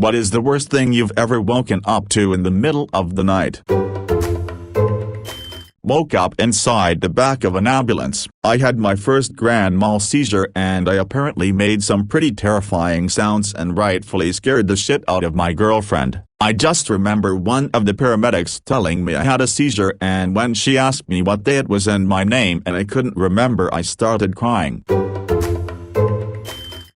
What is the worst thing you've ever woken up to in the middle of the night? Woke up inside the back of an ambulance. I had my first grand mal seizure and I apparently made some pretty terrifying sounds and rightfully scared the shit out of my girlfriend. I just remember one of the paramedics telling me I had a seizure, and when she asked me what day it was and my name and I couldn't remember, I started crying.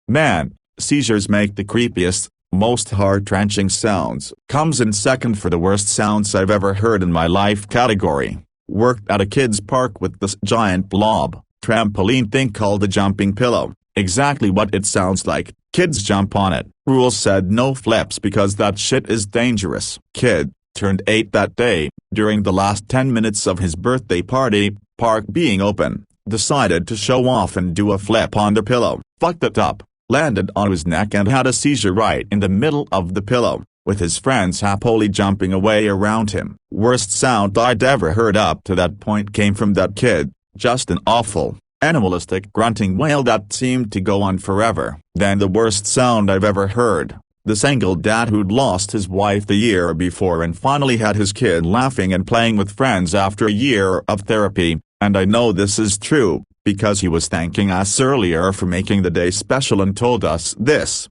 Man, seizures make the creepiest, most heart-wrenching sounds. Comes in second for the worst sounds I've ever heard in my life category. Worked at a kids park with this giant blob trampoline thing called a jumping pillow. Exactly what it sounds like. Kids jump on it. Rules said no flips because that shit is dangerous. Kid, turned 8 that day, during the last 10 minutes of his birthday party, park being open, decided to show off and do a flip on the pillow. Fucked it up, landed on his neck and had a seizure right in the middle of the pillow, with his friends happily jumping away around him. Worst sound I'd ever heard up to that point came from that kid, just an awful, animalistic grunting wail that seemed to go on forever. Then the worst sound I've ever heard. The single dad who'd lost his wife the year before and finally had his kid laughing and playing with friends after a year of therapy, and I know this is true, because he was thanking us earlier for making the day special and told us this.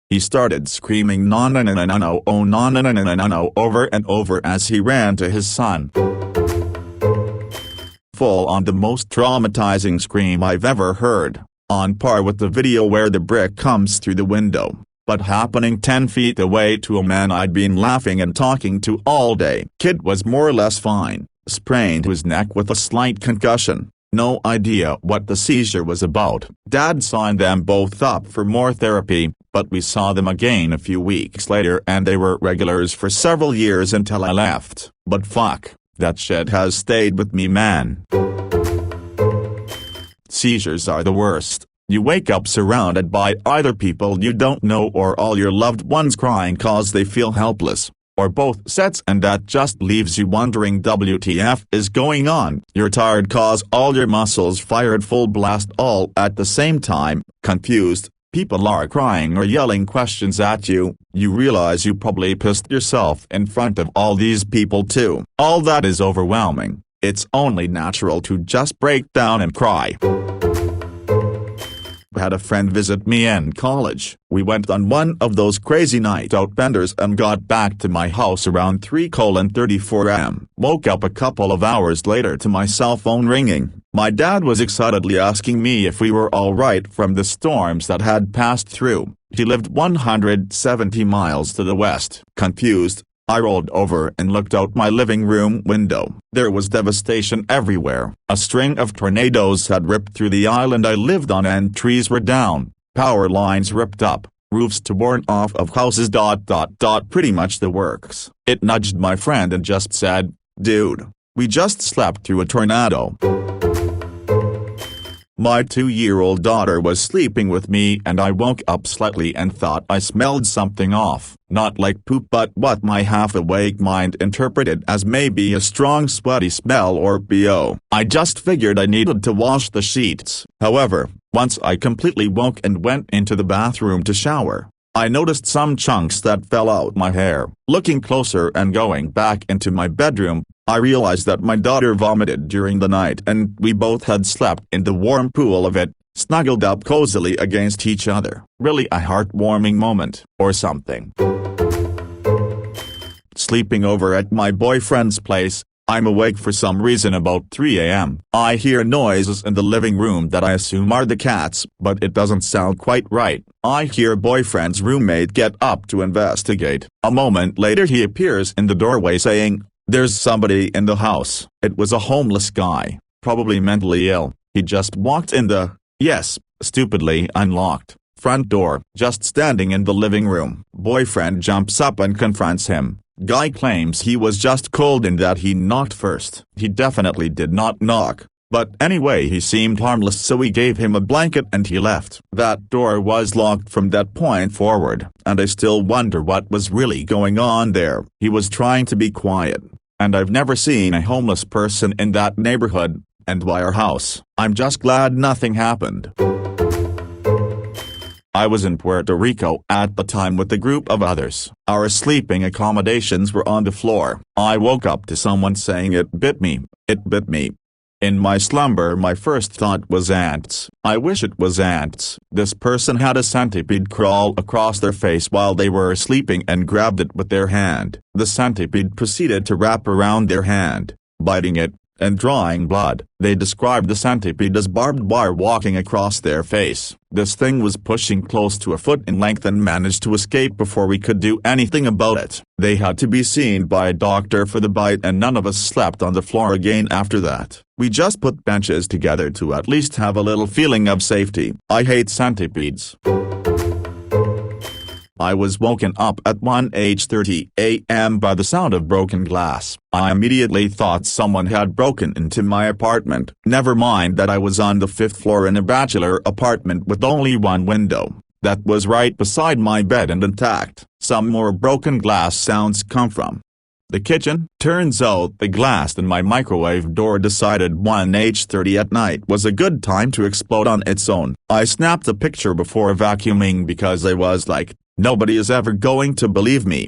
He started screaming no no no no no no oh no no no no no no over and over as he ran to his son. Full on the most traumatizing scream I've ever heard, on par with the video where the brick comes through the window, but happening 10 feet away to a man I'd been laughing and talking to all day. Kid was more or less fine, sprained his neck with a slight concussion. No idea what the seizure was about. Dad signed them both up for more therapy, but we saw them again a few weeks later and they were regulars for several years until I left. But fuck, that shit has stayed with me, man. Seizures are the worst. You wake up surrounded by either people you don't know or all your loved ones crying cause they feel helpless, or both sets, and that just leaves you wondering WTF is going on. You're tired cause all your muscles fired full blast all at the same time, confused, people are crying or yelling questions at you, you realize you probably pissed yourself in front of all these people too. All that is overwhelming. It's only natural to just break down and cry. Had a friend visit me in college. We went on one of those crazy night out benders and got back to my house around 3:34 am. Woke up a couple of hours later to my cell phone ringing. My dad was excitedly asking me if we were all right from the storms that had passed through. He lived 170 miles to the west. Confused, I rolled over and looked out my living room window. There was devastation everywhere. A string of tornadoes had ripped through the island I lived on and trees were down, power lines ripped up, roofs torn off of houses ... pretty much the works. It nudged my friend and just said, "Dude, we just slept through a tornado." My 2-year-old daughter was sleeping with me and I woke up slightly and thought I smelled something off, not like poop but what my half-awake mind interpreted as maybe a strong sweaty smell or BO. I just figured I needed to wash the sheets. However, once I completely woke and went into the bathroom to shower, I noticed some chunks that fell out my hair. Looking closer and going back into my bedroom, I realized that my daughter vomited during the night and we both had slept in the warm pool of it, snuggled up cozily against each other. Really a heartwarming moment, or something. Sleeping over at my boyfriend's place, I'm awake for some reason about 3 am. I hear noises in the living room that I assume are the cats, but it doesn't sound quite right. I hear boyfriend's roommate get up to investigate. A moment later he appears in the doorway saying, "There's somebody in the house." It was a homeless guy, probably mentally ill. He just walked in the, yes, stupidly unlocked, front door. Just standing in the living room. Boyfriend jumps up and confronts him. Guy claims he was just cold and that he knocked first. He definitely did not knock, but anyway he seemed harmless so we gave him a blanket and he left. That door was locked from that point forward, and I still wonder what was really going on there. He was trying to be quiet, and I've never seen a homeless person in that neighborhood, and by our house. I'm just glad nothing happened. I was in Puerto Rico at the time with a group of others. Our sleeping accommodations were on the floor. I woke up to someone saying it bit me. It bit me. In my slumber my first thought was ants. I wish it was ants. This person had a centipede crawl across their face while they were sleeping and grabbed it with their hand. The centipede proceeded to wrap around their hand, biting it, and drawing blood. They described the centipede as barbed wire walking across their face. This thing was pushing close to a foot in length and managed to escape before we could do anything about it. They had to be seen by a doctor for the bite and none of us slept on the floor again after that. We just put benches together to at least have a little feeling of safety. I hate centipedes. I was woken up at 1:30 a.m. by the sound of broken glass. I immediately thought someone had broken into my apartment. Never mind that I was on the 5th floor in a bachelor apartment with only one window. That was right beside my bed and intact. Some more broken glass sounds come from the kitchen. Turns out the glass in my microwave door decided 1:30 at night was a good time to explode on its own. I snapped a picture before vacuuming because I was like, nobody is ever going to believe me.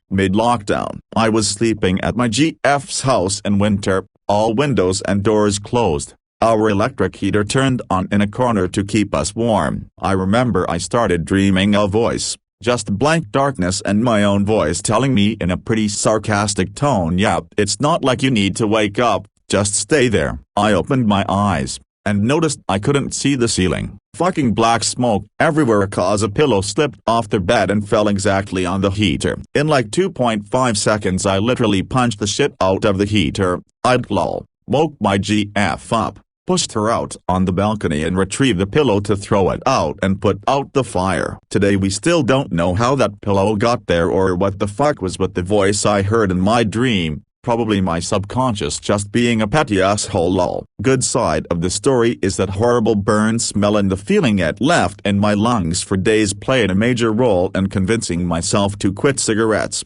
Mid-lockdown, I was sleeping at my GF's house in winter, all windows and doors closed. Our electric heater turned on in a corner to keep us warm. I remember I started dreaming a voice, just blank darkness and my own voice telling me in a pretty sarcastic tone, "Yep, it's not like you need to wake up, just stay there." I opened my eyes and noticed I couldn't see the ceiling. Fucking black smoke everywhere cause a pillow slipped off the bed and fell exactly on the heater. In like 2.5 seconds I literally punched the shit out of the heater. I'd lol, woke my GF up, pushed her out on the balcony and retrieved the pillow to throw it out and put out the fire. Today we still don't know how that pillow got there or what the fuck was with the voice I heard in my dream. Probably my subconscious just being a petty asshole lol. Good side of the story is that horrible burn smell and the feeling it left in my lungs for days played a major role in convincing myself to quit cigarettes.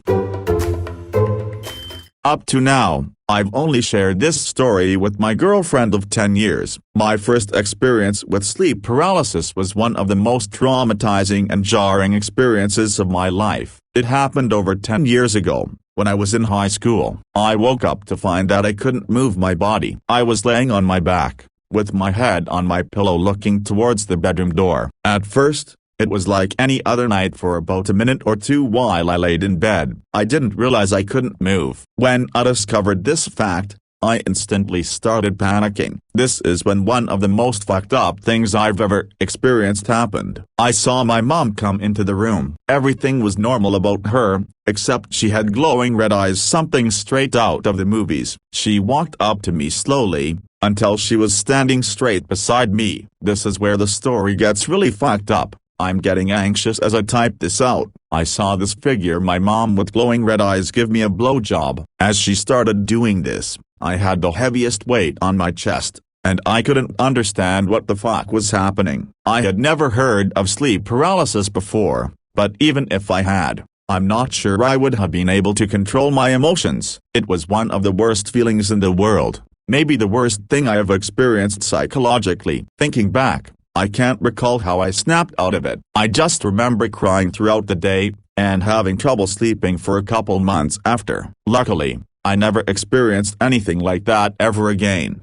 Up to now, I've only shared this story with my girlfriend of 10 years. My first experience with sleep paralysis was one of the most traumatizing and jarring experiences of my life. It happened over 10 years ago. When I was in high school, I woke up to find that I couldn't move my body. I was laying on my back, with my head on my pillow looking towards the bedroom door. At first, it was like any other night for about a minute or two while I laid in bed. I didn't realize I couldn't move. When I discovered this fact, I instantly started panicking. This is when one of the most fucked up things I've ever experienced happened. I saw my mom come into the room. Everything was normal about her, except she had glowing red eyes, something straight out of the movies. She walked up to me slowly, until she was standing straight beside me. This is where the story gets really fucked up. I'm getting anxious as I type this out. I saw this figure, my mom with glowing red eyes, give me a blowjob. As she started doing this, I had the heaviest weight on my chest, and I couldn't understand what the fuck was happening. I had never heard of sleep paralysis before, but even if I had, I'm not sure I would have been able to control my emotions. It was one of the worst feelings in the world, maybe the worst thing I have experienced psychologically. Thinking back, I can't recall how I snapped out of it. I just remember crying throughout the day, and having trouble sleeping for a couple months after. Luckily, I never experienced anything like that ever again.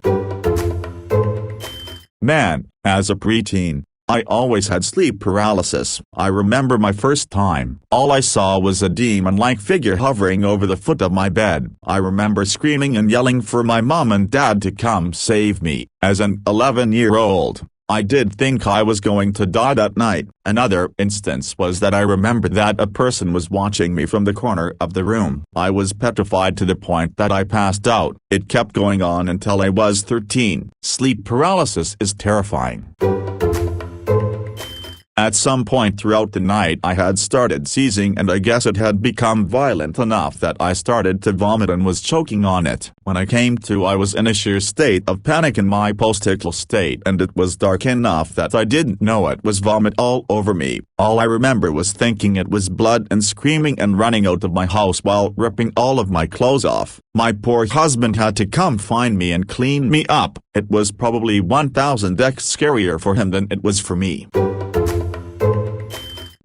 Man, as a preteen, I always had sleep paralysis. I remember my first time. All I saw was a demon-like figure hovering over the foot of my bed. I remember screaming and yelling for my mom and dad to come save me. As an 11-year-old, I did think I was going to die that night. Another instance was that I remember that a person was watching me from the corner of the room. I was petrified to the point that I passed out. It kept going on until I was 13. Sleep paralysis is terrifying. At some point throughout the night I had started seizing, and I guess it had become violent enough that I started to vomit and was choking on it. When I came to, I was in a sheer state of panic in my post-ictal state, and it was dark enough that I didn't know it was vomit all over me. All I remember was thinking it was blood and screaming and running out of my house while ripping all of my clothes off. My poor husband had to come find me and clean me up. It was probably 1000x scarier for him than it was for me.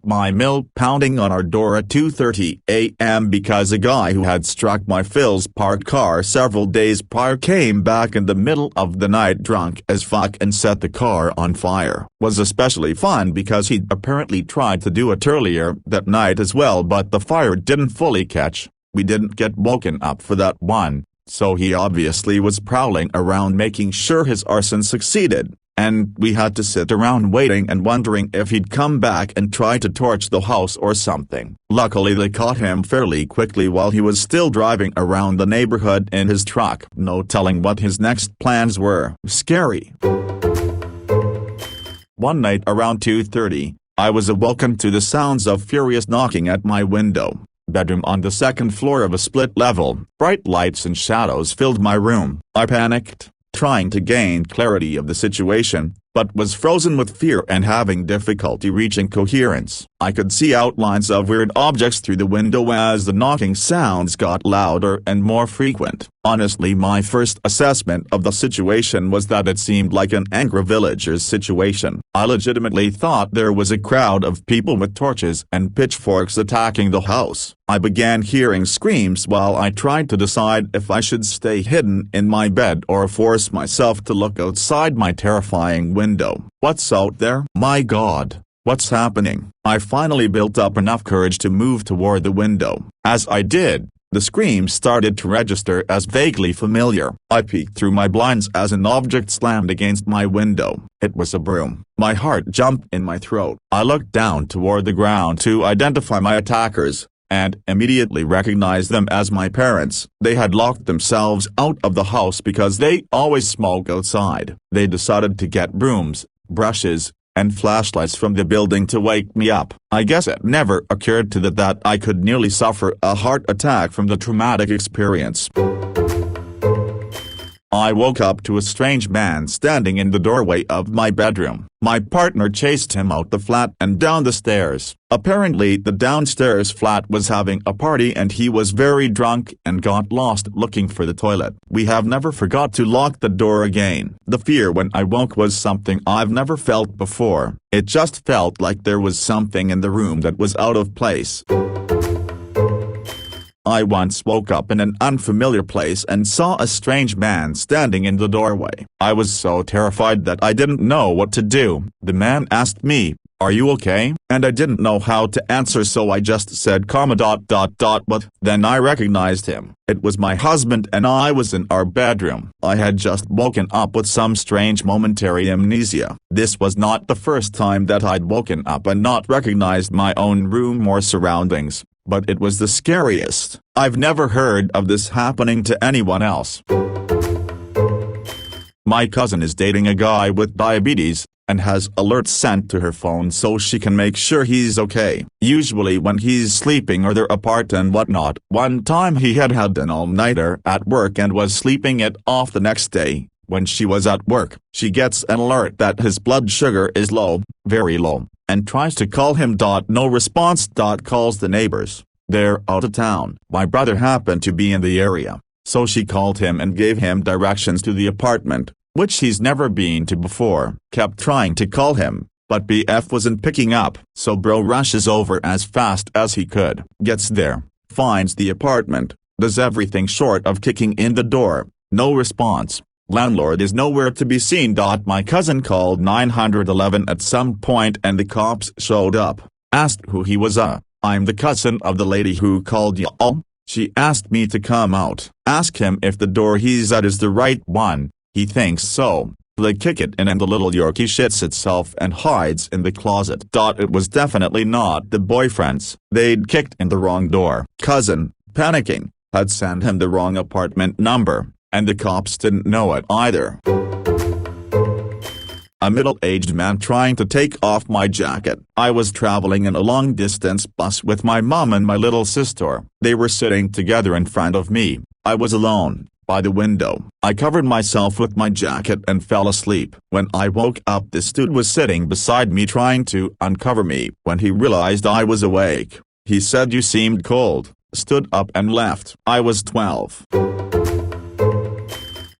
My mill pounding on our door at 2:30 a.m. because a guy who had struck my Phil's parked car several days prior came back in the middle of the night drunk as fuck and set the car on fire. Was especially fun because he'd apparently tried to do it earlier that night as well, but the fire didn't fully catch. We didn't get woken up for that one, so he obviously was prowling around making sure his arson succeeded. And we had to sit around waiting and wondering if he'd come back and try to torch the house or something. Luckily they caught him fairly quickly while he was still driving around the neighborhood in his truck. No telling what his next plans were. Scary. One night around 2:30, I was awoken to the sounds of furious knocking at my window. Bedroom on the second floor of a split level. Bright lights and shadows filled my room. I panicked, trying to gain clarity of the situation, but was frozen with fear and having difficulty reaching coherence. I could see outlines of weird objects through the window as the knocking sounds got louder and more frequent. Honestly, my first assessment of the situation was that it seemed like an angry villagers situation. I legitimately thought there was a crowd of people with torches and pitchforks attacking the house. I began hearing screams while I tried to decide if I should stay hidden in my bed or force myself to look outside my terrifying window. What's out there? My God, what's happening? I finally built up enough courage to move toward the window. As I did, the screams started to register as vaguely familiar. I peeked through my blinds as an object slammed against my window. It was a broom. My heart jumped in my throat. I looked down toward the ground to identify my attackers, and immediately recognized them as my parents. They had locked themselves out of the house because they always smoke outside. They decided to get brooms, brushes, and flashlights from the building to wake me up. I guess it never occurred to them that I could nearly suffer a heart attack from the traumatic experience. I woke up to a strange man standing in the doorway of my bedroom. My partner chased him out the flat and down the stairs. Apparently the downstairs flat was having a party and he was very drunk and got lost looking for the toilet. We have never forgot to lock the door again. The fear when I woke was something I've never felt before. It just felt like there was something in the room that was out of place. I once woke up in an unfamiliar place and saw a strange man standing in the doorway. I was so terrified that I didn't know what to do. The man asked me, "Are you okay?" And I didn't know how to answer, so I just said but then I recognized him. It was my husband and I was in our bedroom. I had just woken up with some strange momentary amnesia. This was not the first time that I'd woken up and not recognized my own room or surroundings, but it was the scariest. I've never heard of this happening to anyone else. My cousin is dating a guy with diabetes, and has alerts sent to her phone so she can make sure he's okay. Usually when he's sleeping or they're apart and whatnot. One time he had an all-nighter at work and was sleeping it off the next day. When she was at work, she gets an alert that his blood sugar is low, very low, and tries to call him. No response. Calls the neighbors. They're out of town. My brother happened to be in the area, so she called him and gave him directions to the apartment, which he's never been to before. Kept trying to call him, but BF wasn't picking up, so bro rushes over as fast as he could. Gets there, finds the apartment, does everything short of kicking in the door. No response. Landlord is nowhere to be seen. My cousin called 911 at some point and the cops showed up. Asked who he was. I'm the cousin of the lady who called y'all. She asked me to come out. Ask him if the door he's at is the right one. He thinks so. They kick it in and the little Yorkie shits itself and hides in the closet. It was definitely not the boyfriend's. They'd kicked in the wrong door. Cousin, panicking, had sent him the wrong apartment number, and the cops didn't know it either. a middle-aged man trying to take off my jacket. I was traveling in a long-distance bus with my mom and my little sister. They were sitting together in front of me. I was alone, by the window. I covered myself with my jacket and fell asleep. When I woke up, this dude was sitting beside me trying to uncover me. When he realized I was awake, he said, "You seemed cold," stood up and left. I was 12.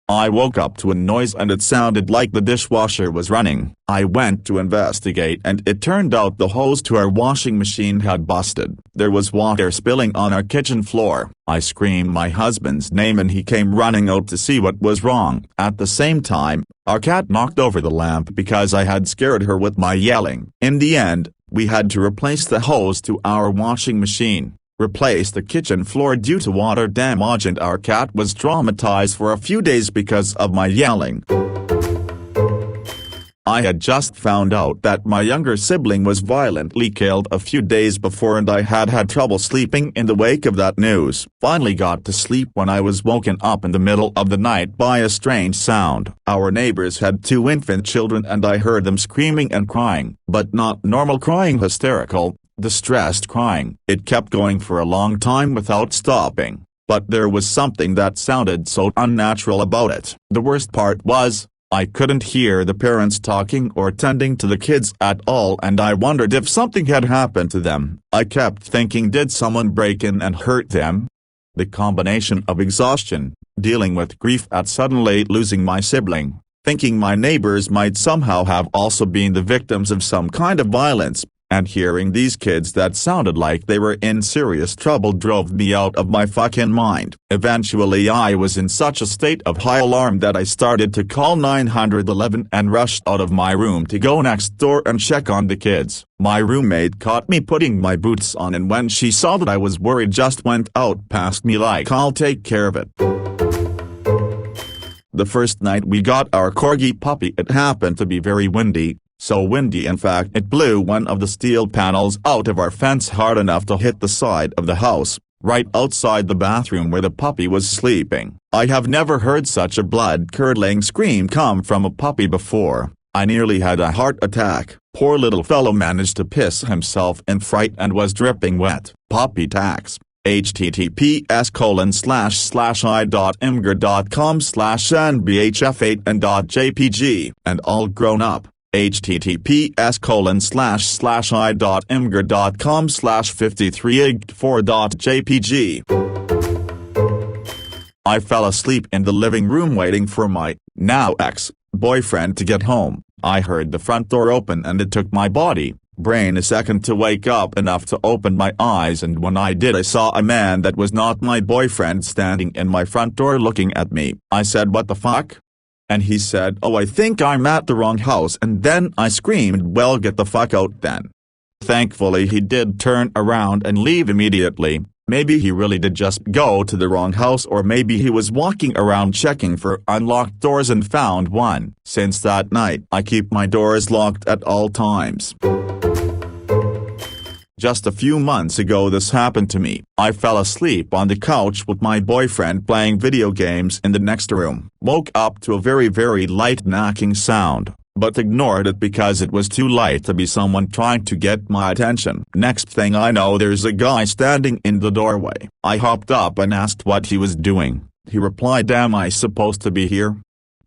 I woke up to a noise and it sounded like the dishwasher was running. I went to investigate and it turned out the hose to our washing machine had busted. There was water spilling on our kitchen floor. I screamed my husband's name and he came running out to see what was wrong. At the same time, our cat knocked over the lamp because I had scared her with my yelling. In the end, we had to replace the hose to our washing machine, replace the kitchen floor due to water damage, and our cat was traumatized for a few days because of my yelling. I had just found out that my younger sibling was violently killed a few days before and I had had trouble sleeping in the wake of that news. Finally got to sleep when I was woken up in the middle of the night by a strange sound. Our neighbors had 2 infant children and I heard them screaming and crying, but not normal crying, hysterical, distressed crying. It kept going for a long time without stopping, but there was something that sounded so unnatural about it. The worst part was, I couldn't hear the parents talking or tending to the kids at all and I wondered if something had happened to them. I kept thinking, did someone break in and hurt them? The combination of exhaustion, dealing with grief at suddenly losing my sibling, thinking my neighbors might somehow have also been the victims of some kind of violence, and hearing these kids that sounded like they were in serious trouble drove me out of my fucking mind. Eventually I was in such a state of high alarm that I started to call 911 and rushed out of my room to go next door and check on the kids. My roommate caught me putting my boots on and when she saw that I was worried just went out past me like, "I'll take care of it." The first night we got our corgi puppy, it happened to be very windy. So windy in fact it blew one of the steel panels out of our fence hard enough to hit the side of the house, right outside the bathroom where the puppy was sleeping. I have never heard such a blood-curdling scream come from a puppy before. I nearly had a heart attack. Poor little fellow managed to piss himself in fright and was dripping wet. Puppy tax. https://i.imgur.com/nbhf8 and.jpg and all grown up. https://i.imgur.com/53ig4.jpg. I fell asleep in the living room waiting for my, now ex-boyfriend to get home. I heard the front door open and it took my brain a second to wake up enough to open my eyes, and when I did I saw a man that was not my boyfriend standing in my front door looking at me. I said, "What the fuck?" And he said, "Oh, I think I'm at the wrong house," and then I screamed, "Well, get the fuck out then." Thankfully he did turn around and leave immediately. Maybe he really did just go to the wrong house, or maybe he was walking around checking for unlocked doors and found one. Since that night I keep my doors locked at all times. Just a few months ago this happened to me. I fell asleep on the couch with my boyfriend playing video games in the next room. Woke up to a very light knocking sound, but ignored it because it was too light to be someone trying to get my attention. Next thing I know there's a guy standing in the doorway. I hopped up and asked what he was doing. He replied, "Am I supposed to be here?"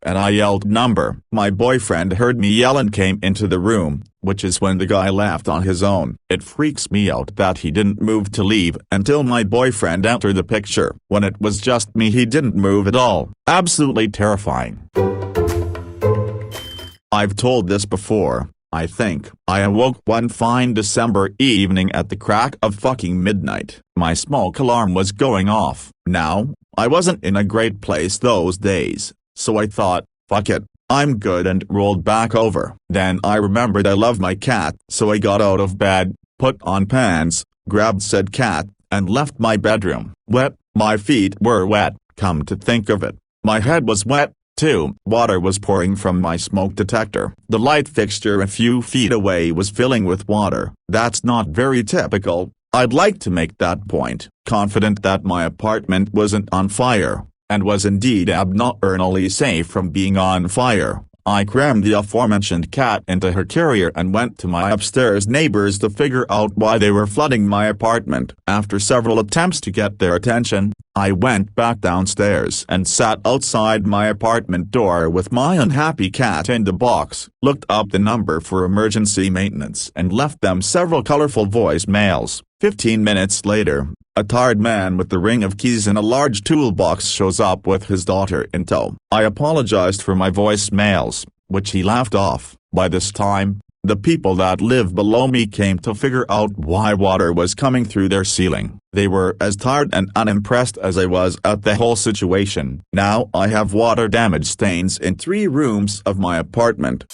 And I yelled number. My boyfriend heard me yell and came into the room, which is when the guy left on his own. It freaks me out that he didn't move to leave until my boyfriend entered the picture. When it was just me he didn't move at all. Absolutely terrifying. I've told this before, I think. I awoke one fine December evening at the crack of fucking midnight. My smoke alarm was going off. Now, I wasn't in a great place those days, so I thought, fuck it, I'm good, and rolled back over. Then I remembered I love my cat, so I got out of bed, put on pants, grabbed said cat, and left my bedroom. Wet, my feet were wet, come to think of it. My head was wet, too. Water was pouring from my smoke detector. The light fixture a few feet away was filling with water. That's not very typical, I'd like to make that point. Confident that my apartment wasn't on fire, and was indeed abnormally safe from being on fire, I crammed the aforementioned cat into her carrier and went to my upstairs neighbors to figure out why they were flooding my apartment. After several attempts to get their attention, I went back downstairs and sat outside my apartment door with my unhappy cat in the box, looked up the number for emergency maintenance and left them several colorful voicemails. 15 minutes later, a tired man with the ring of keys and a large toolbox shows up with his daughter in tow. I apologized for my voicemails, which he laughed off. By this time, the people that live below me came to figure out why water was coming through their ceiling. They were as tired and unimpressed as I was at the whole situation. Now I have water damage stains in 3 rooms of my apartment.